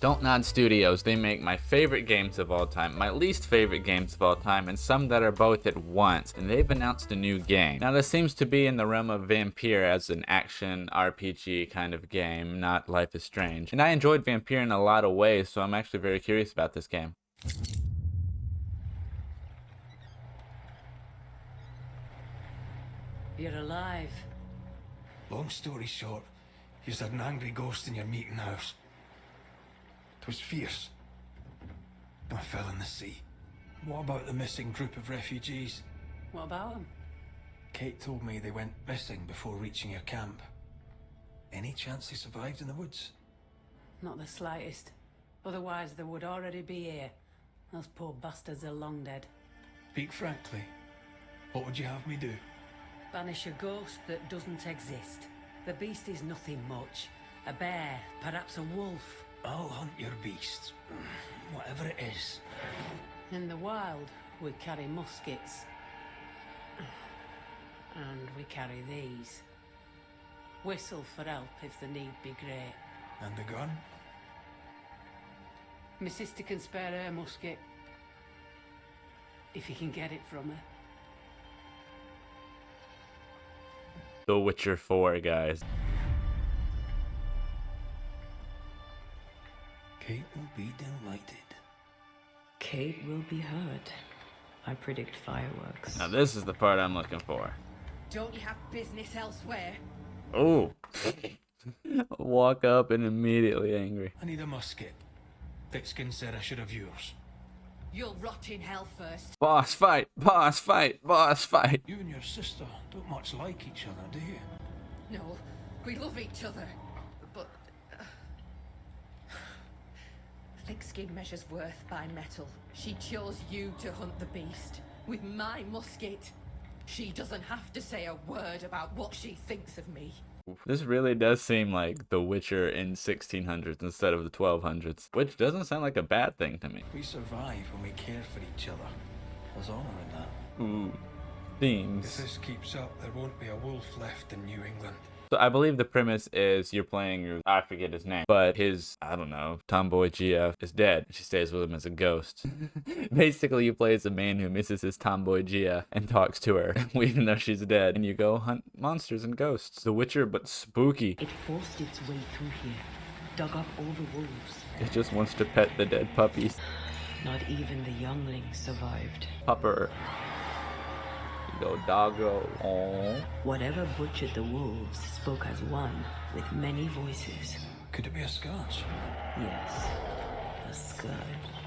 Don't Nod Studios, they make my favorite games of all time, my least favorite games of all time, and some that are both at once, and they've announced a new game. Now this seems to be in the realm of Vampire as an action RPG kind of game, not Life is Strange. And I enjoyed Vampire in a lot of ways, so I'm actually very curious about this game. You're alive. Long story short, you had an angry ghost in your meeting house. 'Twas fierce. I fell in the sea. What about the missing group of refugees? What about them? Kate told me they went missing before reaching your camp. Any chance they survived in the woods? Not the slightest. Otherwise they would already be here. Those poor bastards are long dead. Speak frankly. What would you have me do? Banish a ghost that doesn't exist. The beast is nothing much. A bear, perhaps a wolf. I'll hunt your beast. Whatever it is. In the wild, we carry muskets. And we carry these. Whistle for help if the need be great. And the gun? My sister can spare her musket. If you can get it from her. The Witcher 4, guys. Kate will be delighted. Kate will be hurt. I predict fireworks. Now this is the part I'm looking for. Don't you have business elsewhere? Oh. Walk up and immediately angry. I need a musket. Thickskin said I should have yours. You'll rot in hell first. Boss fight, boss fight, boss fight. You and your sister don't much like each other, do you? No, we love each other. But... thick-skin measures worth by metal. She chose you to hunt the beast. With my musket. She doesn't have to say a word about what she thinks of me. This really does seem like The Witcher in 1600s instead of the 1200s, which doesn't sound like a bad thing to me. We survive when we care for each other. There's honor in that. Ooh, If themes. this keeps up, there won't be a wolf left in New England. So I believe the premise is you're playing I forget his name, but his, I don't know, tomboy GF is dead. She stays with him as a ghost. Basically, you play as a man who misses his tomboy GF and talks to her, even though she's dead. And you go hunt monsters and ghosts. The Witcher, but spooky. It forced its way through here, dug up all the wolves. It just wants to pet the dead puppies. Not even the younglings survived. Pupper. Go doggo. Aww. Whatever butchered the wolves spoke as one, with many voices. Could it be a scourge? Yes, a scourge.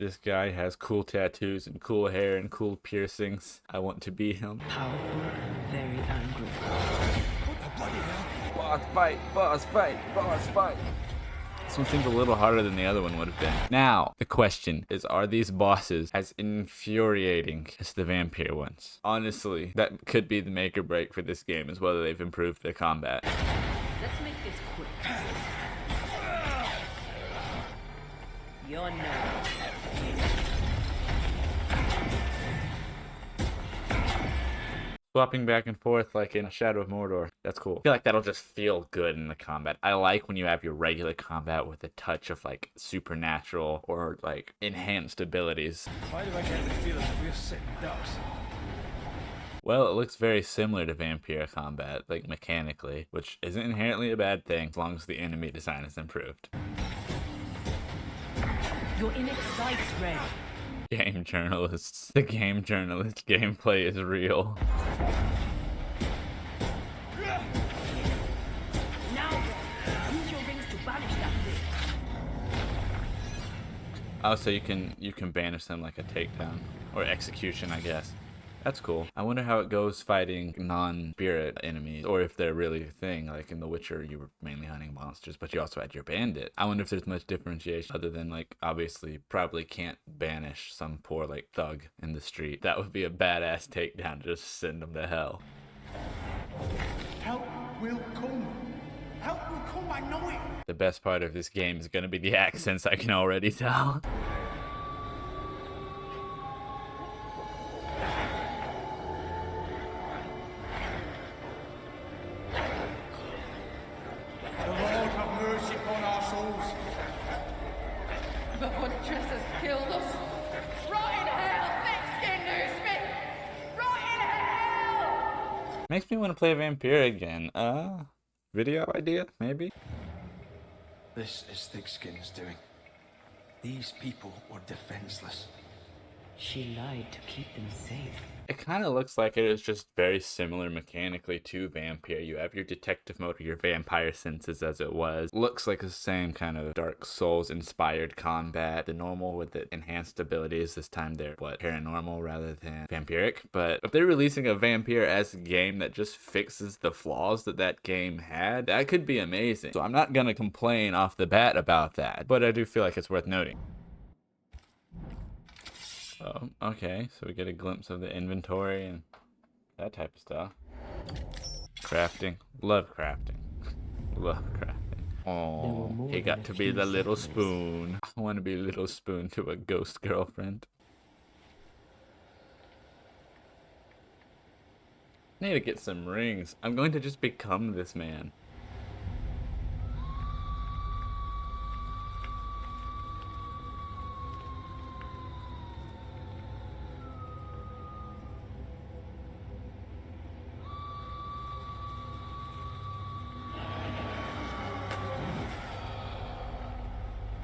This guy has cool tattoos and cool hair and cool piercings. I want to be him. Powerful and very angry. What the bloody hell? Boss fight, boss fight, boss fight. This one seems a little harder than the other one would have been. Now, the question is, are these bosses as infuriating as the vampire ones? Honestly, that could be the make or break for this game, is whether they've improved the combat. Let's make this quick. You're no. Swapping back and forth like in Shadow of Mordor. That's cool. I feel like that'll just feel good in the combat. I like when you have your regular combat with a touch of like supernatural or like enhanced abilities. Why do I get the feeling that we're sitting ducks? Well, it looks very similar to Vampire combat, like mechanically, which isn't inherently a bad thing as long as the enemy design is improved. You're in its sights, Red. Game journalists. The game journalist gameplay is real. Now, use your rings to banish that thing. Oh, so you can banish them like a takedown or execution, I guess. That's cool. I wonder how it goes fighting non-spirit enemies, or if they're really a thing. Like in The Witcher, you were mainly hunting monsters, but you also had your bandit. I wonder if there's much differentiation other than, like, obviously probably can't banish some poor, like, thug in the street. That would be a badass takedown to just send them to hell. Help will come. Help will come, I know it. The best part of this game is going to be the accents, I can already tell. The Lord have mercy upon our souls. The Huntress has killed us. Rot in hell, thick-skinned newsmith! Rot in hell! Makes me want to play Vampire again. Video idea, maybe? This is Thickskin's doing. These people were defenseless. She lied to keep them safe. It kind of looks like it is just very similar mechanically to Vampire. You have your detective mode or your vampire senses as it was. Looks like the same kind of Dark Souls inspired combat. The normal with the enhanced abilities, this time they're paranormal rather than vampiric. But if they're releasing a Vampire-esque game that just fixes the flaws that that game had, that could be amazing. So I'm not gonna complain off the bat about that, but I do feel like it's worth noting. Oh, okay, so we get a glimpse of the inventory and that type of stuff. Crafting. Love crafting. Love crafting. Oh, he got to be the little spoon. I want to be little spoon to a ghost girlfriend. I need to get some rings. I'm going to just become this man.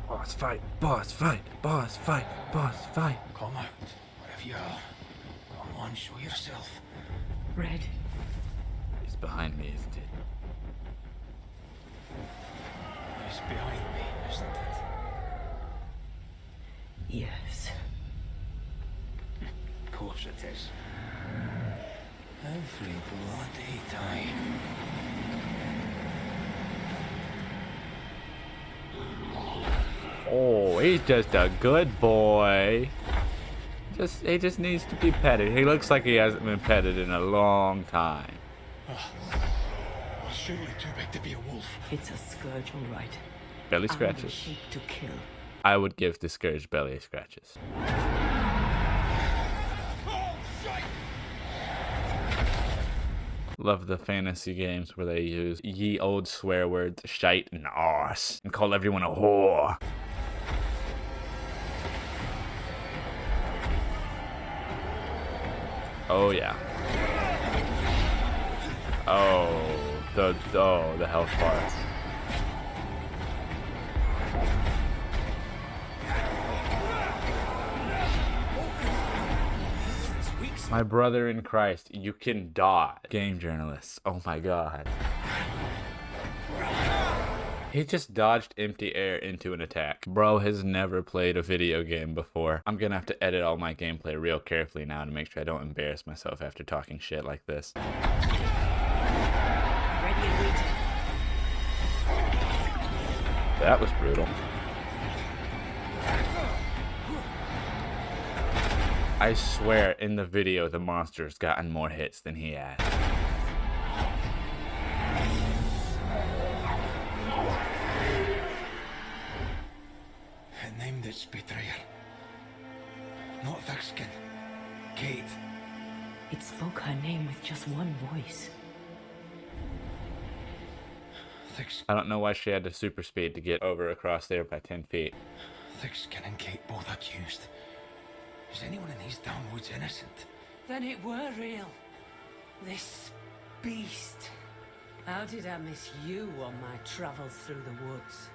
Boss fight, boss fight, boss fight, boss fight. Come out, wherever you are. Come on, show yourself. Red, He's behind me, isn't it? It's behind me, isn't it? yes. Of course it is. Every bloody time. Oh, he's just a good boy. He just needs to be petted. He looks like he hasn't been petted in a long time. Well, surely too big to be a wolf. It's a scourge, all right. Belly I'm the scratches. shape to kill. I would give the Scourge belly scratches. Love the fantasy games where they use ye old swear words, shite and arse, and call everyone a whore. Oh yeah. Oh, the health bar. My brother in Christ, you can dodge. Game journalists, oh my god. He just dodged empty air into an attack. Bro has never played a video game before. I'm gonna have to edit all my gameplay real carefully now to make sure I don't embarrass myself after talking shit like this. Ready and waiting. That was brutal. I swear in the video the monster's gotten more hits than he had. It named its betrayer. Not Thickskin. Kate. It spoke her name with just one voice. Thickskin. I don't know why she had the super speed to get over across there by 10 feet. Thickskin and Kate both accused. Is anyone in these damn woods innocent? Then it were real. This beast. How did I miss you on my travels through the woods?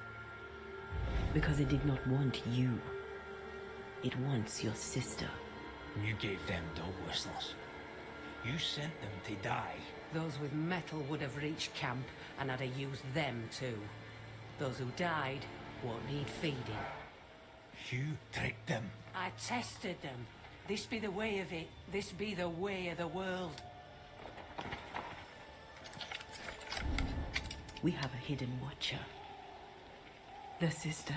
Because it did not want you. It wants your sister. You gave them dog whistles. You sent them to die. Those with metal would have reached camp, and I'd have used them too. Those who died won't need feeding. You tricked them. I tested them. This be the way of it. This be the way of the world. We have a hidden watcher. The sister.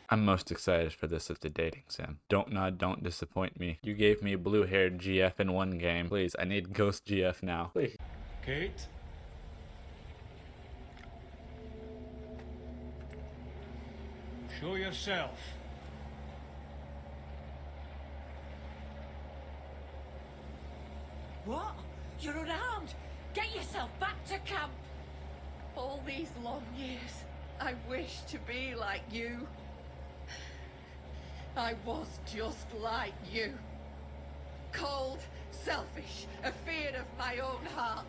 I'm most excited for this of the dating sim. Don't nod, don't disappoint me. You gave me blue-haired GF in one game. Please, I need ghost GF now. Please. Kate? Show yourself. What? You're unarmed! Get yourself back to camp! All these long years, I wish to be like you. I was just like you. Cold, selfish, afeard of my own heart.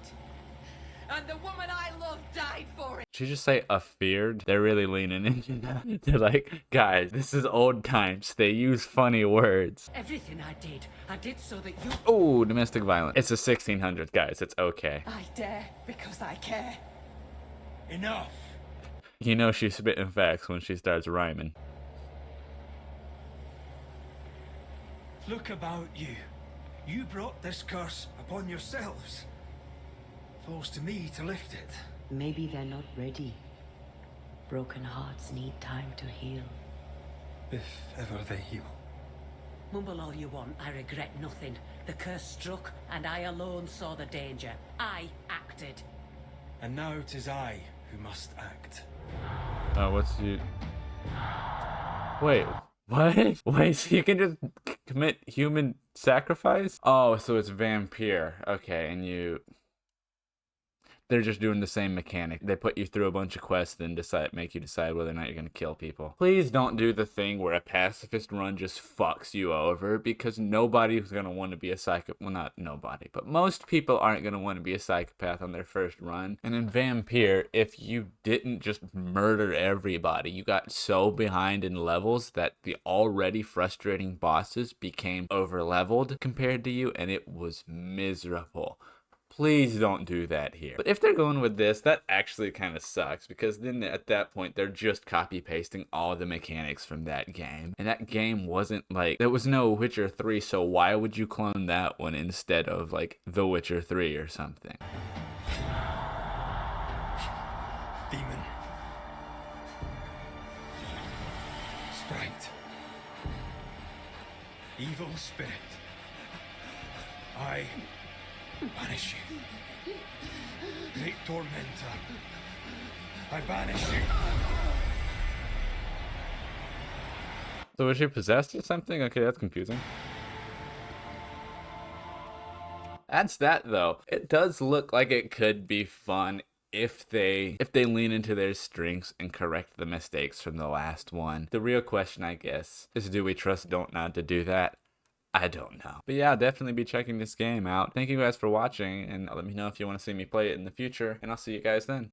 And the woman I loved died for it. Did you just say afeared? They're really leaning into that. They're like, guys, this is old times. They use funny words. Everything I did so that you... Oh, domestic violence. It's the 1600s, guys. It's okay. I dare because I care. Enough! You know she's spitting facts when she starts rhyming. Look about you. You brought this curse upon yourselves. Falls to me to lift it. Maybe they're not ready. Broken hearts need time to heal. If ever they heal. Mumble all you want, I regret nothing. The curse struck, and I alone saw the danger. I acted. And now 'tis I who must act. Oh, what's you... Wait, what? Wait, so you can just commit human sacrifice? Oh, so it's vampire. Okay, and you... They're just doing the same mechanic. They put you through a bunch of quests, then make you decide whether or not you're gonna kill people. Please don't do the thing where a pacifist run just fucks you over, because nobody's gonna want to be a psychopath. Well, not nobody, but most people aren't gonna want to be a psychopath on their first run. And in Vampire, if you didn't just murder everybody, you got so behind in levels that the already frustrating bosses became over-leveled compared to you, and it was miserable. Please don't do that here. But if they're going with this, that actually kind of sucks, because then at that point, they're just copy-pasting all the mechanics from that game. And that game wasn't like, there was no Witcher 3, so why would you clone that one instead of like The Witcher 3 or something? Demon. Sprite. Evil spirit. I banish you. Great tormentor. I banish you. So was she possessed or something? Okay, that's confusing. That's that though. It does look like it could be fun if they lean into their strengths and correct the mistakes from the last one. The real question, I guess, is do we trust Dontnod to do that? I don't know. But yeah, I'll definitely be checking this game out. Thank you guys for watching, and let me know if you want to see me play it in the future, and I'll see you guys then.